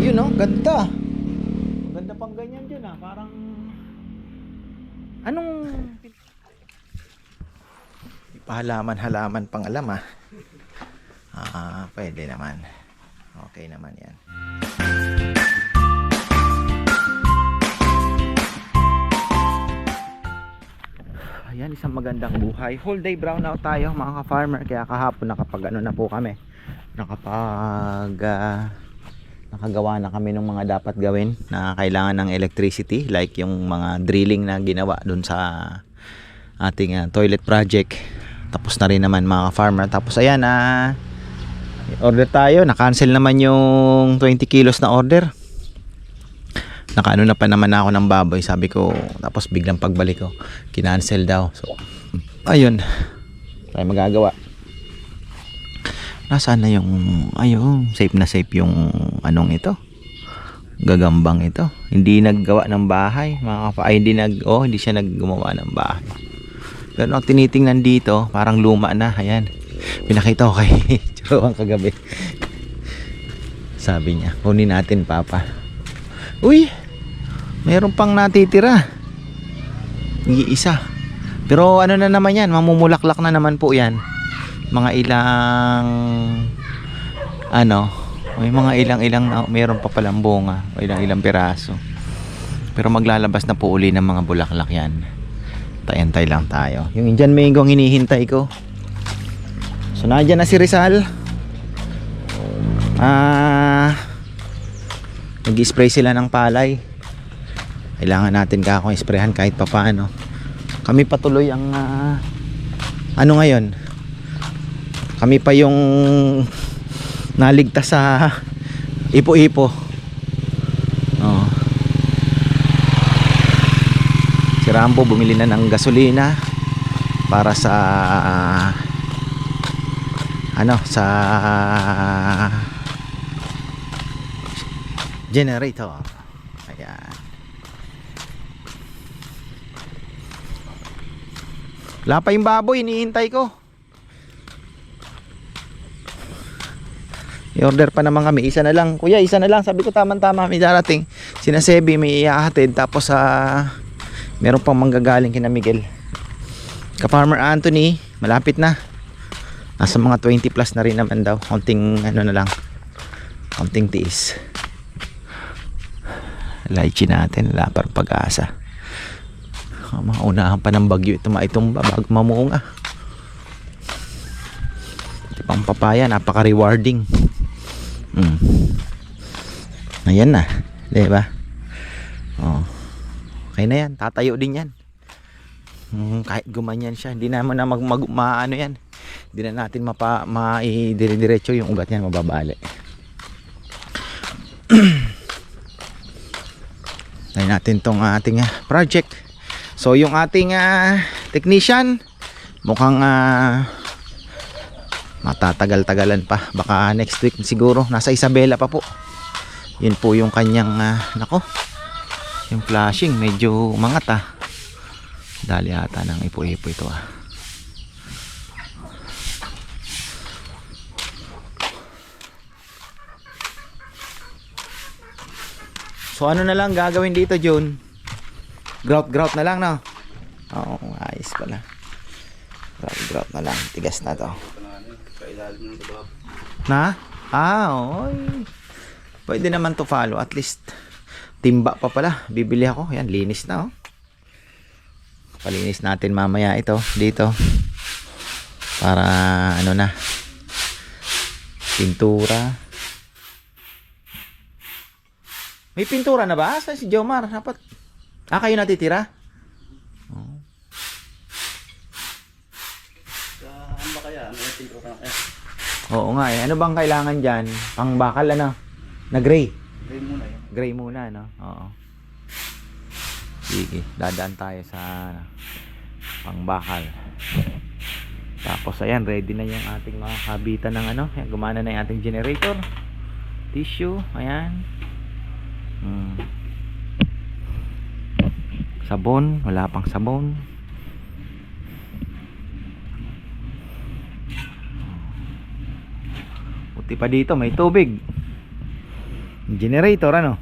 Ayun oh, ganda. Ganda pang ganyan dyan ah. Parang anong halaman pang alam ah. Pwede naman. Okay naman yan. Ayan, isang magandang buhay. Whole day brownout tayo mga ka-farmer. Kaya kahapon nakapag ano na po kami. Nakagawa na kami ng mga dapat gawin na kailangan ng electricity. Like yung mga drilling na ginawa dun sa ating toilet project. Tapos na rin naman mga ka-farmer. Tapos ayan, order tayo. Na-cancel naman yung 20 kilos na order. Nakaano na pa naman ako ng baboy, sabi ko. Tapos biglang pagbalik ko, kinancel daw. So ayun, tayo magagawa. Nasaan na yung ayun, safe na safe yung anong ito, gagambang ito. Hindi naggawa ng bahay hindi siya naggumawa ng bahay. Pero ang tinitingnan dito parang luma na. Ayan, pinakita ko kay Churowang kagabi. Sabi niya, kunin natin papa. Uy, mayroon pang natitira. Iisa. Pero ano na naman yan, mamumulaklak na naman po yan. Mga ilang may mga ilang mayroon pa palang bunga, o ilang piraso. Pero maglalabas na po uli ng mga bulaklak yan. Tayantay lang tayo. Yung Indian mango ang hinihintay ko. So nandiyan na si Rizal. Nag-spray sila ng palay. Kailangan natin kakong isprehan kahit papaano. Kami patuloy ang ngayon. Kami pa yung naligtas sa ipo-ipo. Si Rambo bumili na ng gasolina para sa generator. Ayan. Wala pa yung baboy, hinihintay ko. I-order pa naman kami. Isa na lang. Kuya, isa na lang. Sabi ko tama-tama may darating. Sina Sebi may iahatid. Tapos meron pang manggagaling kina Miguel. Ka-Farmer Anthony, malapit na. Nasa mga 20 plus na rin naman daw. Konting na lang. Konting tiis. Lychee natin, wala parang pag-asa. Maunahan pa ng bagyo itong bago mamunga. Ito pang papaya, napaka-rewarding. Ayan na, diba? Okay na yan, tatayo din yan. Kahit gumanyan siya, hindi naman na maano yan. Hindi na natin dire-diretso yung ugat niyan, mababali. Tayo natin tong ating project. So yung ating technician mukhang matatagal-tagalan pa. Baka next week siguro. Nasa Isabela pa po. Yun po yung kanyang yung flashing medyo umangat dali ata ng ipo-ipo ito So ano na lang gagawin dito, June? Grout na lang, no? Oo, ayos pala. Grout na lang. Tigas na to. Na? Oy. Pwede naman to follow. At least timba pa pala. Bibili ako. Yan, linis na, Palinis natin mamaya ito dito. Para pintura. May pintura na ba? Sa si Jomar, dapat. Kayo natitira? Ano ba kaya? May pintura na kaya? Oo nga eh. Ano bang kailangan dyan? Pangbakal na gray? Gray muna yun. Gray muna, no? Oo. Sige, dadaan tayo sa pangbakal. Tapos ayan, ready na yung ating mga kabitan ng Ayan, gumana na yung ating generator. Tissue, ayan. Sabon, wala pang sabon. Buti pa dito may tubig. Generator ano?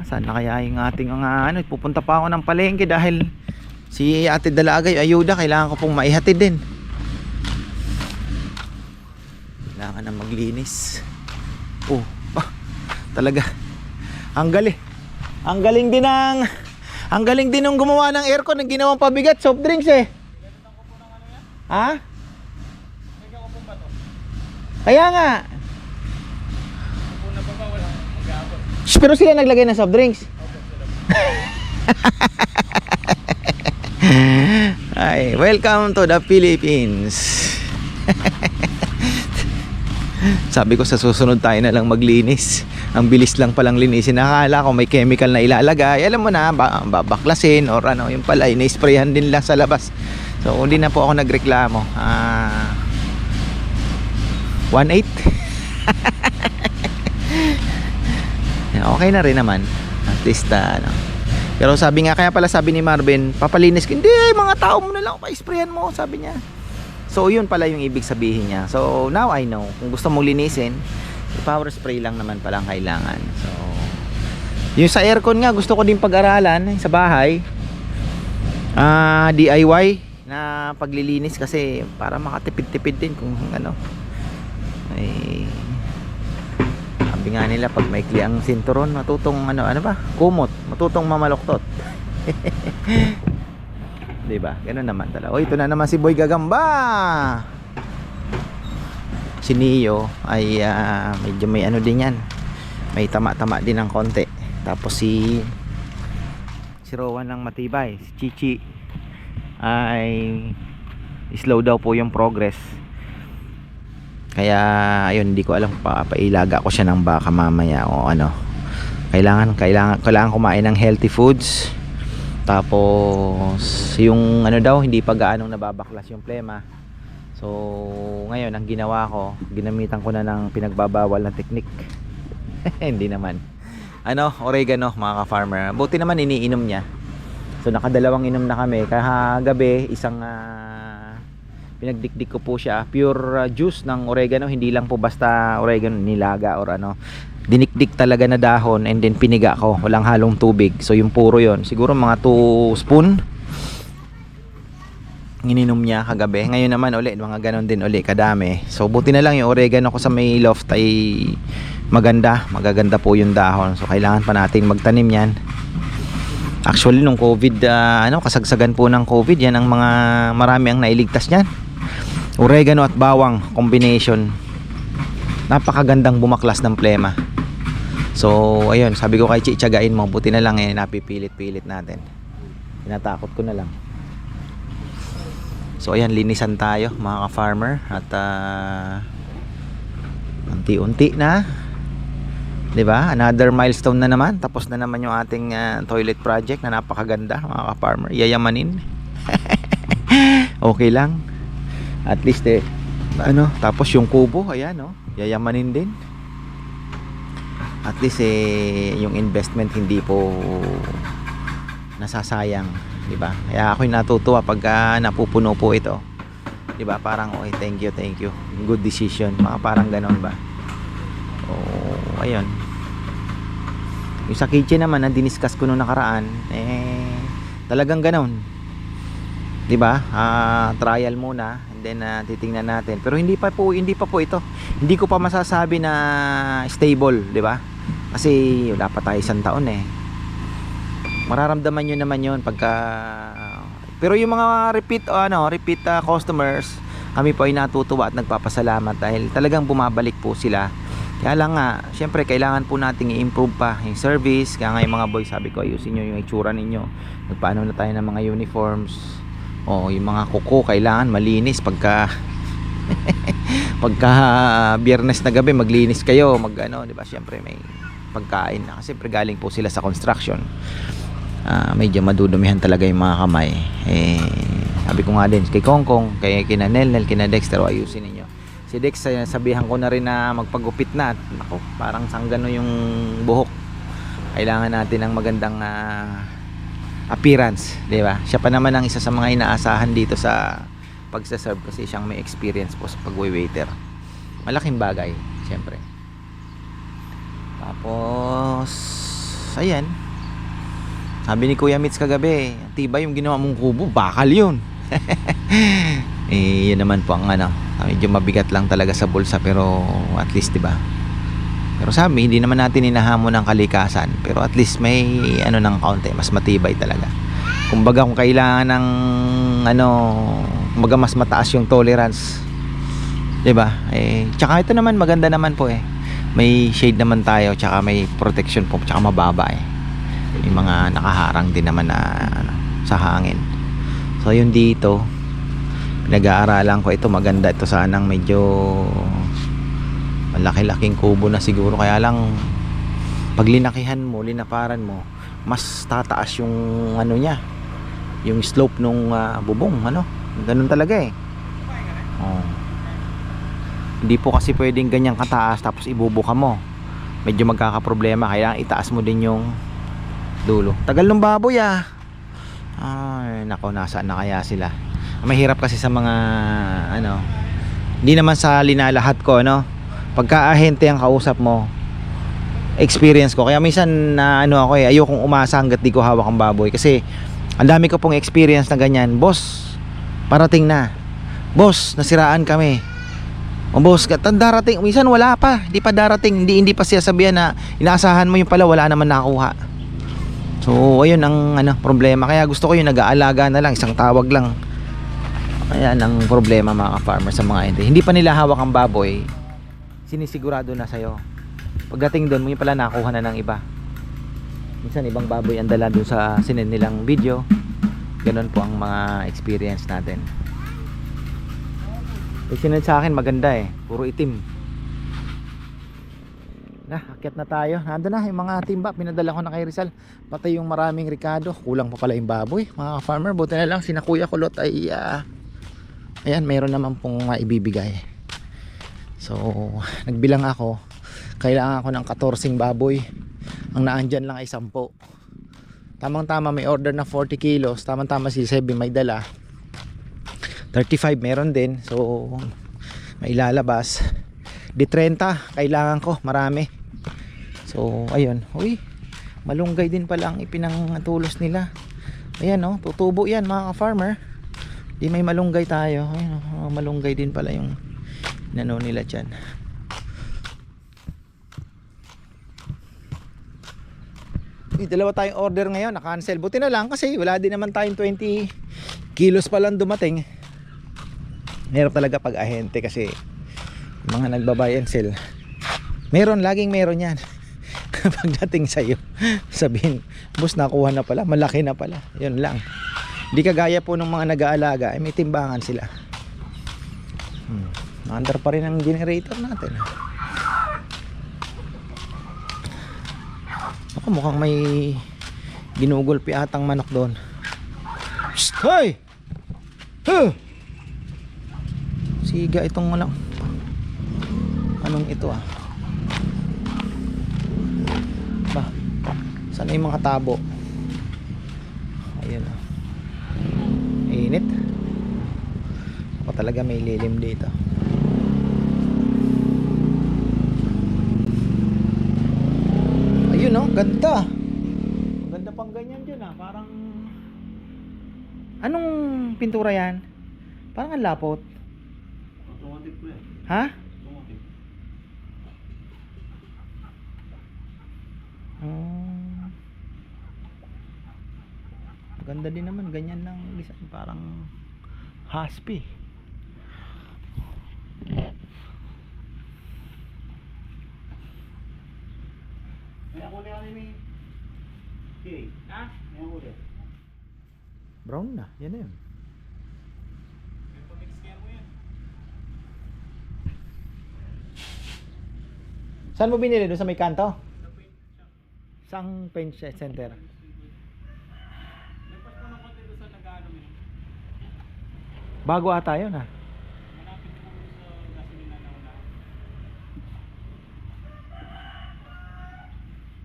Saan na kaya yung ating ano, pupunta pa ako ng palengke dahil si Ate Dalagay ayuda, kailangan ko pong maihatid din. Kailangan na maglinis. Oh, talaga. Ang galing din ng gumawa ng aircon, ng ginawang pabigat, soft drinks eh. Ha? Kaya nga. Shh, pero sila naglagay ng soft drinks. Ay, welcome to the Philippines. Sabi ko sa susunod tayo na lang maglinis. Ang bilis lang palang linisin. Nakakala ko may chemical na ilalagay. Alam mo na, babaklasin or ano, yung pala, ina-sprayan din lang sa labas. So, hindi na po ako nagreklamo. 1.8. Okay na rin naman. At least, ano. Pero sabi nga, kaya pala sabi ni Marvin, papalinis ko. Hindi, mga tao mo na lang, pa-sprayan mo, sabi niya. So yun pala yung ibig sabihin niya. So now I know, kung gusto mong linisin, power spray lang naman palang kailangan. So yung sa aircon nga, gusto ko din pag-aralan sa bahay. DIY na paglilinis kasi para makatipid-tipid din kung ano. Ay, sabi nga nila pag maikli ang sinturon, matutong ano ba? Kumot, matutong mamaloktot. Diba? Ganun naman talaga. Oh, ito na naman si Boy Gagamba. Si Neo ay medyo may ano din yan. May tama-tama din ng konti. Tapos si Rowan ng matibay. Si Chichi ay slow daw po yung progress. Kaya ayun, hindi ko alam pailaga ko siya ng baka mamaya o ano. Kailangan kumain ng healthy foods. Tapos yung ano daw, hindi pa gaanong nababaklas yung plema. So ngayon ang ginawa ko, ginamitan ko na ng pinagbabawal na teknik. Hindi naman. Ano, oregano mga ka-farmer. Buti naman iniinom niya. So nakadalawang inom na kami. Kahagabi isang pinagdikdik ko po siya. Pure juice ng oregano, hindi lang po basta oregano nilaga or ano. Dinikdik talaga na dahon and then piniga ko, walang halong tubig. So yung puro yon, siguro mga 2 spoon ininom niya kagabi. Ngayon naman uli, mga ganon din uli kadami. So buti na lang yung oregano ko sa may loft ay magaganda po yung dahon. So kailangan pa natin magtanim yan. Actually nung COVID, kasagsagan po ng COVID, yan ang mga marami ang nailigtas niyan. Oregano at bawang combination, napakagandang bumaklas ng plema. So ayun, sabi ko kay Chi, tiyagain mo. Buti na lang napipilit-pilit natin. Tinatakot ko na lang. So ayan, linisan tayo mga ka-farmer. At unti-unti na, 'di ba? Another milestone na naman. Tapos na naman yung ating toilet project na napakaganda mga ka-farmer. Yayamanin. Okay lang. At least tapos yung kubo, ayan yayamanin din. At least yung investment hindi po nasasayang, 'di ba? Kaya ako'y natutuwa pag napupuno po ito. 'Di ba? Parang thank you. Good decision. Mga parang ganoon ba? Oh, ayun. Yung sa kitchen naman na diniscuss ko nung nakaraan, talagang ganoon. 'Di ba? Trial muna and then titingnan natin. Pero hindi pa po ito. Hindi ko pa masasabi na stable, 'di ba? Kasi wala pa tayo 1 taon mararamdaman nyo naman yun pagka. Pero yung mga repeat customers, kami po ay natutuwa at nagpapasalamat dahil talagang bumabalik po sila. Kaya lang nga, syempre kailangan po nating i-improve pa yung service. Kaya nga yung mga boys, sabi ko ayusin nyo yung itsura ninyo. Nagpaano na tayo ng mga uniforms. Yung mga kuko kailangan malinis pagka biyernes na gabi maglinis kayo, di ba? Syempre may pagkain na kasi galing po sila sa construction. Medyo madudumihan talaga yung mga kamay. Sabi ko nga din kay Kongkong, kina Nelnel, kina Dexter, ayusin ninyo. Si Dex, sabihan ko na rin na magpagupit na. Ako, parang sanggano yung buhok. Kailangan natin ng magandang appearance, di ba? Siya pa naman ang isa sa mga inaasahan dito sa pagsaserve kasi siyang may experience po sa pagwe-waiter. Malaking bagay. Siyempre. Tapos ayan, sabi ni Kuya Mitz kagabi, tibay yung ginawa mong kubo, bakal yun. Eh yun naman po ang ano, medyo mabigat lang talaga sa bulsa, pero at least diba, pero sabi hindi naman natin hinahamon ng kalikasan, pero at least may ano ng kaunti, mas matibay talaga. Kumbaga kung kailangan ng ano, kumbaga mas mataas yung tolerance, diba, eh tsaka ito naman maganda naman po, eh may shade naman tayo, tsaka may protection po, tsaka mababa, eh may mga nakaharang din naman na ano, sa hangin. So yun dito, pinag-aaralan ko ito, maganda ito, sanang medyo malaki-laking kubo na siguro, kaya lang pag linakihan mo, linaparan mo, mas tataas yung ano niya, yung slope nung bubong, ano, ganun talaga eh. Oh. Hindi po kasi pwedeng ganyang kataas tapos ibubuka mo, medyo magkakaproblema, kaya itaas mo din yung dulo. Tagal ng baboy ah. Ay nako, nasaan na kaya sila? Mahirap kasi sa mga ano, hindi naman sa linalahat ko, ano, pagka ahente ang kausap mo, experience ko, kaya minsan na ano ako, eh ayokong umasa hanggat di ko hawak ang baboy, kasi ang dami ko pong experience na ganyan. Boss, parating na. Boss, nasiraan kami. O boss, darating, minsan wala pa, hindi pa darating, hindi pa siya sabihan na inaasahan mo, yung pala wala naman nakuha. So ayun ang ano, problema. Kaya gusto ko yung nag-aalaga na lang, isang tawag lang. Ayan ang problema mga ka-farmer sa mga hindi pa nila hawak ang baboy, sinisigurado na sa'yo. Pagdating doon mo, yung pala nakuha na ng iba. Minsan ibang baboy ang dala doon sa sinend nilang video. Ganun po ang mga experience natin. Yung sinend sa akin maganda eh, puro itim. Akyat na tayo. Nandun na yung mga timba, pinadala ko na kay Rizal, pati yung maraming Ricardo. Kulang pa pala yung baboy mga farmer. Buti na lang sina Kuya Kulot ay ayan, meron naman pong ibibigay. So nagbilang ako, kailangan ko ng 14 baboy. Ang naandyan lang ay 10. Tamang tama, may order na 40 kilos. Tamang tama si Sebi may dala 35, meron din. So may ilalabas di 30, kailangan ko marami. So ayun, uy, malunggay din pala ang ipinangtulos nila. Ayan oh, tutubo yan mga ka-farmer. Di may malunggay tayo. Ayun, oh, malunggay din pala yung nano nila dyan. Uy, dalawa tayong order ngayon, na-cancel. Buti na lang kasi wala din naman tayong 20 kilos pa lang dumating. Meron talaga pag ahente kasi mga nagbabuy and sell, meron, laging meron yan. Pagdating sa'yo, sabihin, boss, nakuha na pala, malaki na pala. Yun lang. Di kagaya po ng mga nag-aalaga, ay may timbangan sila. Under pa rin ang generator natin. Ako, mukhang may ginugulpi atang manok doon. Psst, hoy! Huh! Siga itong walang, anong ito ah, ba, saan yung mga tabo? Ayun ah, init ako talaga, may lilim dito. Ayun oh, ganda, ganda pang ganyan dyan ah, parang anong pintura yan? Parang ang lapot. Automatic po yan. Ha? Automatic. Ganda din naman, ganyan lang design, parang husky. May ako na yan eh. Okay. Ha? May ako na. Brown na, yan na yun. Saan mo binili? Doon sa may kanto? Saang paint center? Bago ata yun ah.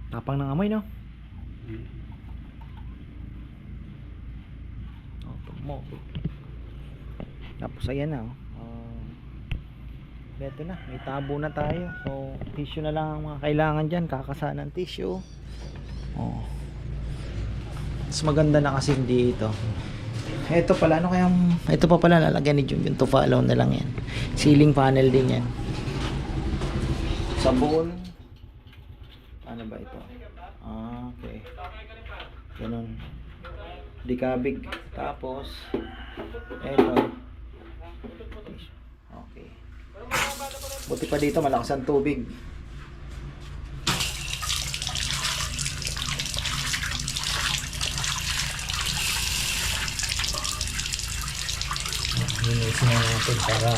Tapang ng amoy no? Oh, tumo. Tapos ayan na oh. Beto na, may tabo na tayo. So, tissue na lang ang mga kailangan dyan. Kakasa ng tissue. Oh. Mas maganda na kasi hindi ito. Ito pala, ano kayang... Ito pa pala, lalagyan ni Junjun to follow na lang yan. Ceiling panel din yan. Sabon. Ano ba ito? Ah, okay. Ganun. Dikabig. Tapos, ito. Okay. Buti pa dito, malakas ang tubig. Linisin na natin para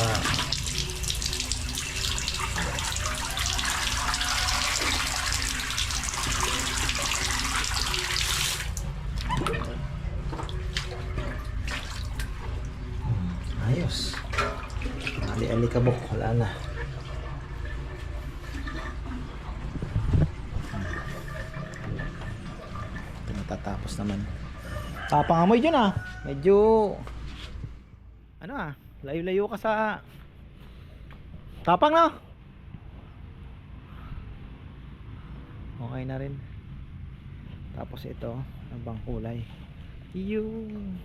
ayos. Ali-alikabok, wala na. Ito natatapos naman. Tapang amoy dyan ah. Medyo ano ah, layo-layo ka sa tapang na. Okay na rin. Tapos ito, ang bang kulay. Yung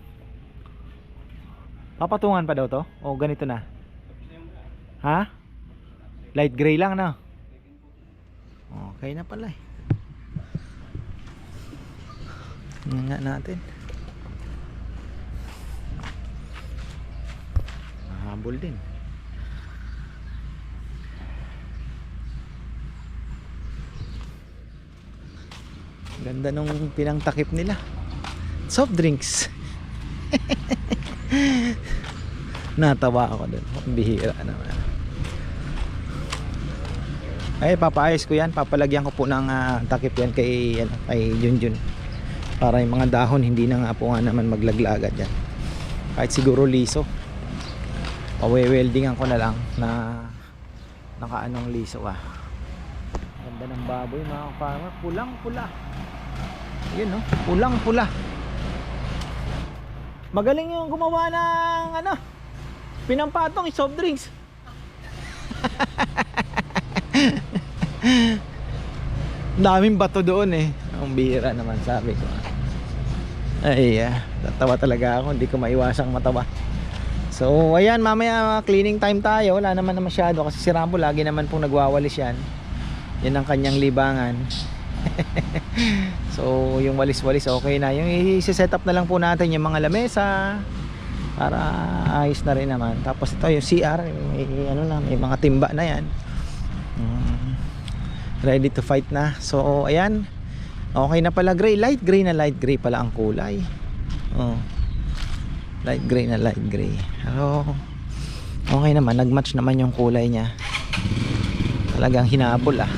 papatungan pa daw to? O ganito na? Ha? Light gray lang na. Okay na pala eh. Nga natin. Mahabol din. Ganda nung pinangtakip nila. Soft drinks. Natawa ako dun. Bihira naman. Ay, papaayos ko yan. Papalagyan ko po ng takip yan kay, kay Junjun. Para yung mga dahon hindi na nga po nga naman maglaglagan yan. Kahit siguro liso. Pawe-weldingan ko na lang na nakaanong liso ah. Ganda ng baboy mga farmer. Pulang-pula. Yun no, pulang-pula. Magaling yung gumawa ng pinampatong soft drinks. Daming bato doon eh. Ang bihira naman sabi ko. Ay, tatawa talaga ako, hindi ko maiwasang matawa. So, ayan, mamaya cleaning time tayo. Wala naman na masyado kasi si Rambo lagi naman pong nagwawalis yan. Yan ang kanyang libangan. So, yung walis-walis okay na. Yung i-set up na lang po natin yung mga lamesa para ayos na rin naman. Tapos ito yung CR, may mga timba na yan. Ready to fight na. So, ayan. Okay na pala gray. Light gray na light gray pala ang kulay. Oh. Light gray na light gray. Pero, okay naman. Nagmatch naman yung kulay niya. Talagang hinabol ah.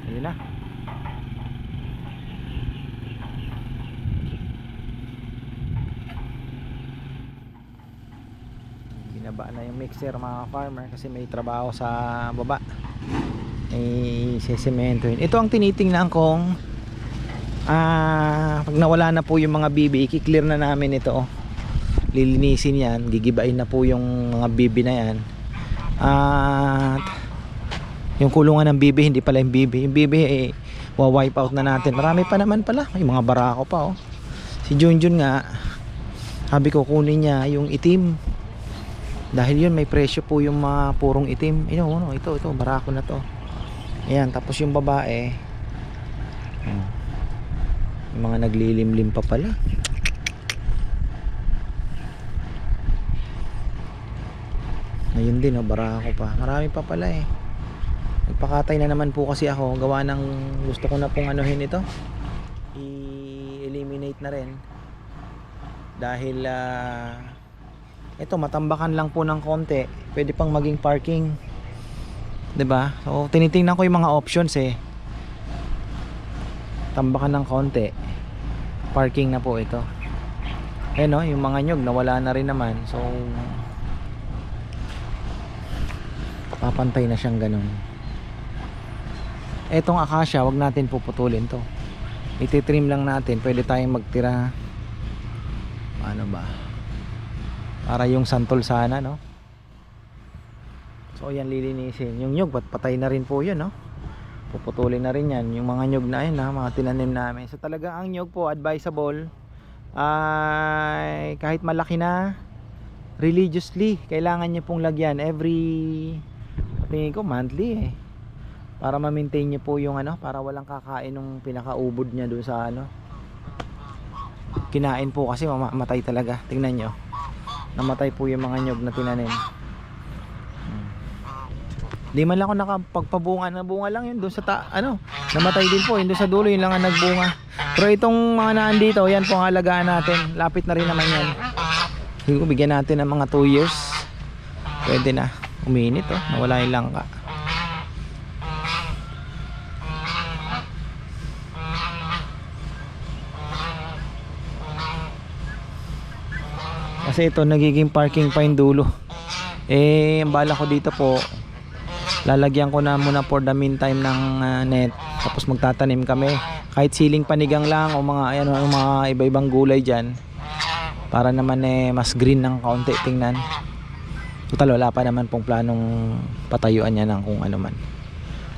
Ayun na. Binaba na yung mixer mga farmer kasi may trabaho sa baba. May sesemento yun. Ito ang tinitingnan kong pag nawala na po yung mga bibi, i-clear na namin ito. Lilinisin yan, gigibain na po yung mga bibi na yan. At yung kulungan ng bibi, hindi pala yung bibi. Yung bibi wa-wipe out na natin. Marami pa naman pala, may mga barako pa oh. Si Junjun nga, sabi ko kunin niya yung itim. Dahil yun may presyo po yung mga purong itim. Ito barako na to. Ayan, tapos yung babae yung mga naglilimlim pa pala. Ayun din barako pa. Marami pa pala eh. Nagpakatay na naman po kasi ako. Gawa ng gusto ko na pong anuhin ito. I-eliminate na rin. Dahil ito matambakan lang po ng konti. Pwede pang maging parking. 'Di ba? So tinitingnan ko yung mga options eh. Tambakan ng konti. Parking na po ito. Yung mga nyug nawala na rin naman. So papantay na siyang ganun. Etong acacia, wag natin puputulin to. Ititrim lang natin. Pwede tayong magtira ano ba? Para yung santol sana, no? So yan lilinisin. Yung nyug patay na rin po 'yun, no? Puputulin na rin yan. Yung mga nyug na yun, ha, mga tinanim namin. So talaga ang nyug po advisable ay kahit malaki na, religiously kailangan nyo pong lagyan every, tingin ko monthly para ma-maintain nyo po yung ano, para walang kakain ng pinakaubod nya doon sa ano. Kinain po kasi mamatay talaga. Tingnan nyo, namatay po yung mga nyug na tinanim. Di man lang ako nakapagpabunga na bunga lang yun doon sa ano, namatay din po yun doon sa dulo, yun lang ang nagbunga. Pero itong mga naandito, yan po ang alagaan natin. Lapit na rin naman yan. Siguro bigyan natin ng mga 2 years. Pwede na. Uminit, nawala yung langka. Kasi ito nagiging parking pa yung dulo. Ang bala ko dito po, lalagyan ko na muna for the meantime ng net, tapos magtatanim kami kahit siling panigang lang o mga ano, mga iba-ibang gulay diyan para naman mas green ng kaunti tingnan. Total wala pa naman pong planong patayuan niya ng kung ano man,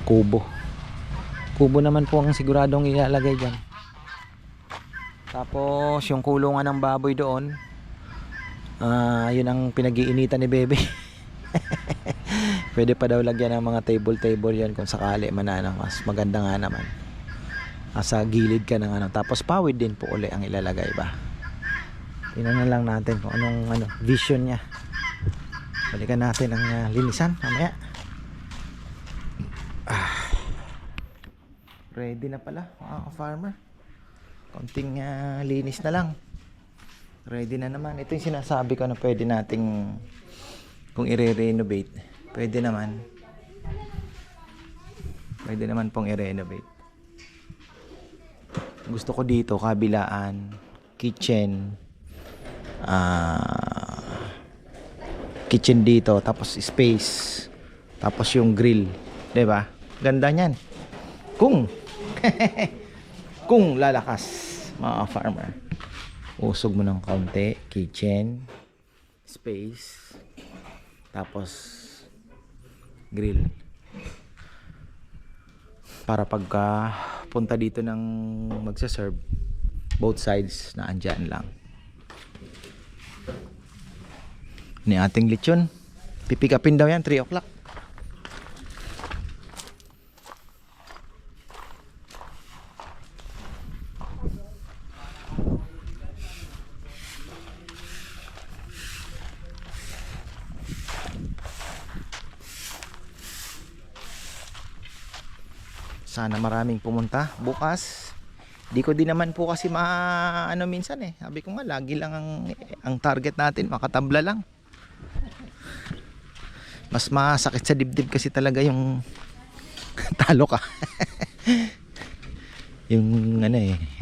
kubo naman po ang siguradong ilalagay diyan. Tapos yung kulungan ng baboy doon, yun ang pinag-iinitan ni Bebe. Pwede pa daw lagyan ng mga table yan kung sakali man na, mas maganda nga naman. Sa gilid ka ng ano, tapos pawid din po uli ang ilalagay ba. Tingnan na lang natin kung anong ano, vision niya. Balikan natin ang linisan mamaya. Ready na pala mga farmer. Konting linis na lang. Ready na naman. Ito yung sinasabi ko na pwede nating kung i-renovate. Pwede naman pong i-renovate. Gusto ko dito kabilaan, kitchen dito, tapos space, tapos yung grill, 'di ba? Ganda niyan. Kung lalakas mga farmer. Usog mo ng kaunti, kitchen, space, tapos grill. Para pagka punta dito ng magsaserve, both sides na andyan lang. Ni ating lechon, pipick upin daw yan 3 o'clock. Sana maraming pumunta bukas. Di ko din naman po kasi ano minsan sabi ko nga lagi lang ang target natin makatabla lang. Mas masakit sa dibdib kasi talaga yung talo ka. Yung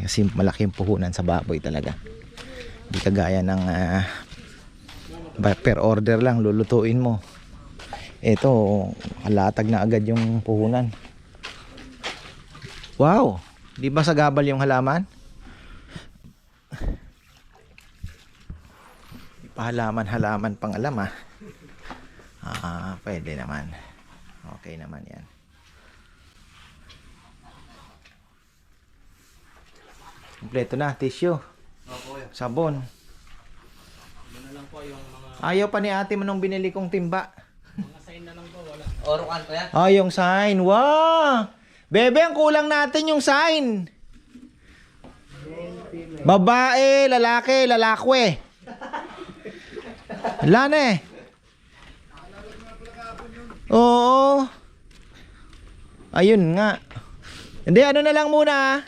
kasi malaki yung puhunan sa baboy talaga. Di kagaya ng per order lang lulutuin mo. Ito halatag na agad yung puhunan. Wow, di ba sagabal yung halaman? Di pa halaman pang alam pwede naman. Okay naman yan. Kompleto na, tissue. Sabon. Ayaw pa ni ate mo nung binili kong timba. Mga sign na lang po, wala. Orukan ko yan. Yung sign. Wow! Bebe, ang kulang natin yung sign. Babae, lalaki, lalakwe. Wala na Oo. Ayun nga. Hindi, ano na lang muna.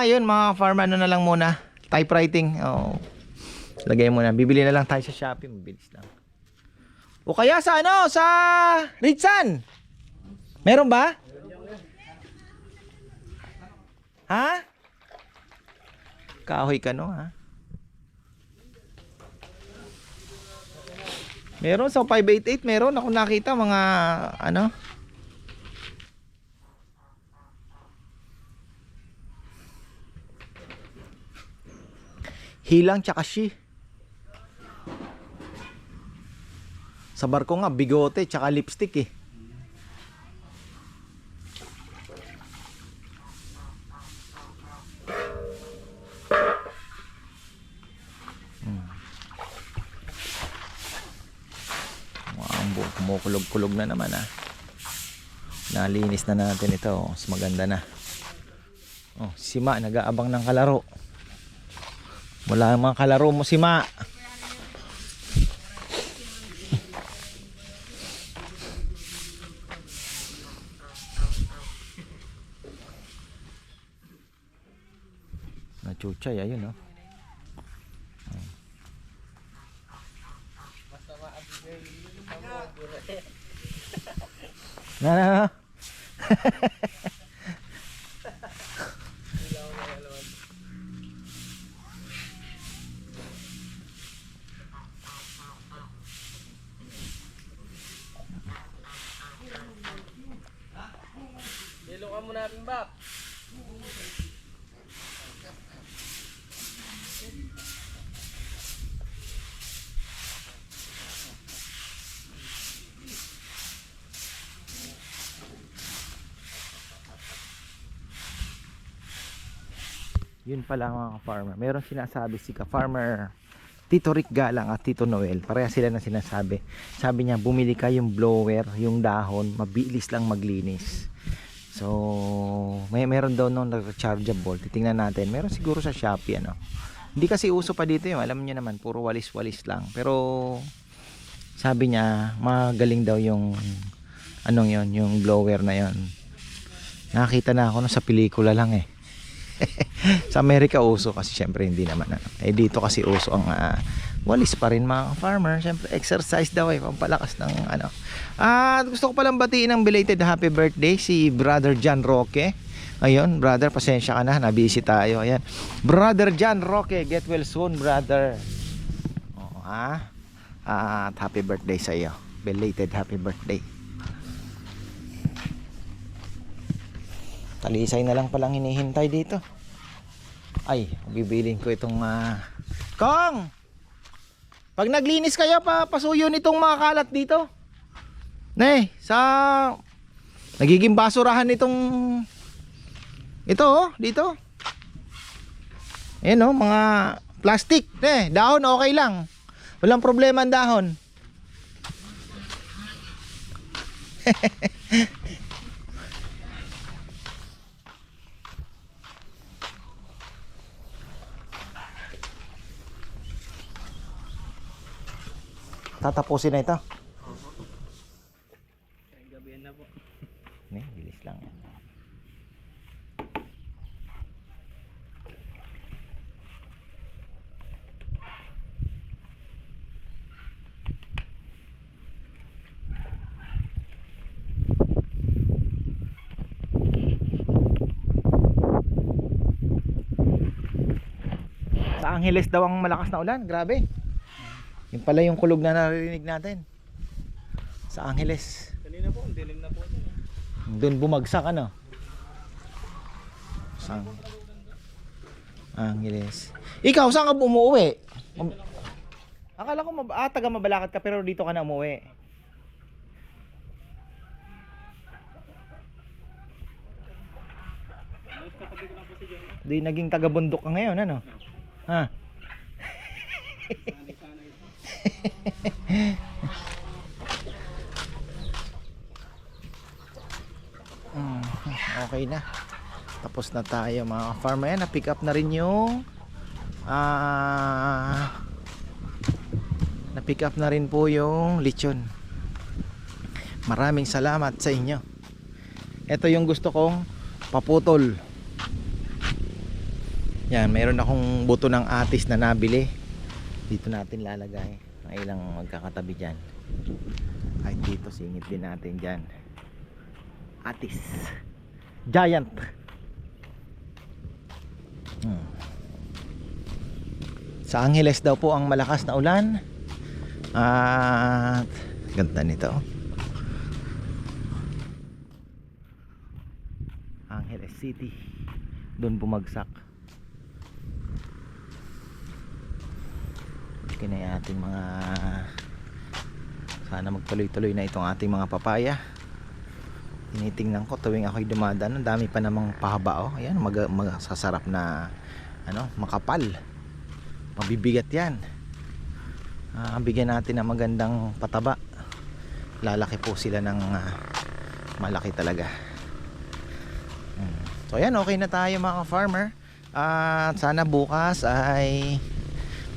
Yun mga farm, ano na lang muna. Typewriting. Lagay mo na. Bibili na lang tayo sa Shopee. Mabilis lang. O kaya sa sa Ritsan. Meron ba? Ha? Kahoy ka Meron sa 588, meron ako nakita mga Hilang tsaka shi. Sa barko nga, bigote tsaka lipstick eh. Kumukulog-kulog na naman ah. Nalinis na natin ito. Mas maganda na. Oh, si Ma nag-aabang ng kalaro. Wala mga kalaro mo si Ma. Nachuchay ayun oh. Na. Yelo ka muna Bimbap. Yun pala mga ka-farmer. Meron sinasabi si ka-farmer Tito Rick Galang at Tito Noel. Pareha sila na sinasabi. Sabi niya, bumili ka yung blower, yung dahon, mabilis lang maglinis. So, meron daw nung rechargeable. Titingnan natin. Meron siguro sa Shopee ano. Hindi kasi uso pa dito yung, alam niyo naman, puro walis-walis lang. Pero sabi niya, magaling daw yung anong yon, yung blower na yon. Nakita na ako no, sa pelikula lang eh. Sa Amerika uso kasi syempre hindi naman ano. Eh dito kasi uso ang walis pa rin mga farmer. Syempre exercise daw eh, pampalakas ng ano. Gusto ko palang batiin ng belated happy birthday si Brother John Roque. Ayun, brother, pasensya ka na, nabisi tayo. Ayan. Brother John Roque, get well soon, brother. Oo, at happy birthday sa iyo. Belated happy birthday. Talisay na lang palang hinihintay dito. Ay, bibilin ko itong Kong! Pag naglinis kayo, pasuyo nitong mga kalat dito. Sa nagiging basurahan itong ito oh, dito. Ayan oh, mga plastic. Dahon okay lang. Walang problema ang dahon. Tatapusin na ito. Gabihan na po. Bilis lang yan. Sa Angeles daw ang malakas na ulan. Grabe. Yung pala yung kulog na naririnig natin. Sa Angeles. Kanina po, dilim na po. Doon bumagsak ano. Sa Angeles. Ikaw, saan ka umuwi? Akala ko taga Mabalacat ka pero dito ka na umuwi. Di naging taga bundok ka ngayon ano? Ha? Okay na. Tapos na tayo mga farmer. Yan, na-pick up na rin yung na-pick up na rin po yung lechon. Maraming salamat sa inyo. Ito yung gusto kong paputol. Yan, mayroon akong buto ng atis na nabili. Dito natin lalagay. Ang ilang magkakatabi dyan. Kahit dito, singit din natin dyan. Atis. Giant. Sa Angeles daw po ang malakas na ulan. At ganda nito. Angeles City. Doon bumagsak. Kinaya ating mga Sana magtuloy-tuloy na itong ating mga papaya. Tinitingnan ko tuwing ako'y dumadaan, ang dami pa namang pahaba. Ayan, masasarap na makapal. Mabibigat yan. Bigyan natin ng magandang pataba. Lalaki po sila ng malaki talaga. So ayan, okay na tayo mga farmer. At sana bukas ay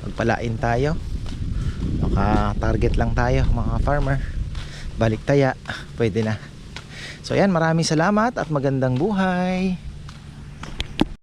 magpalain tayo. Baka target lang tayo mga farmer. Balik taya, pwede na. So ayan, maraming salamat at magandang buhay.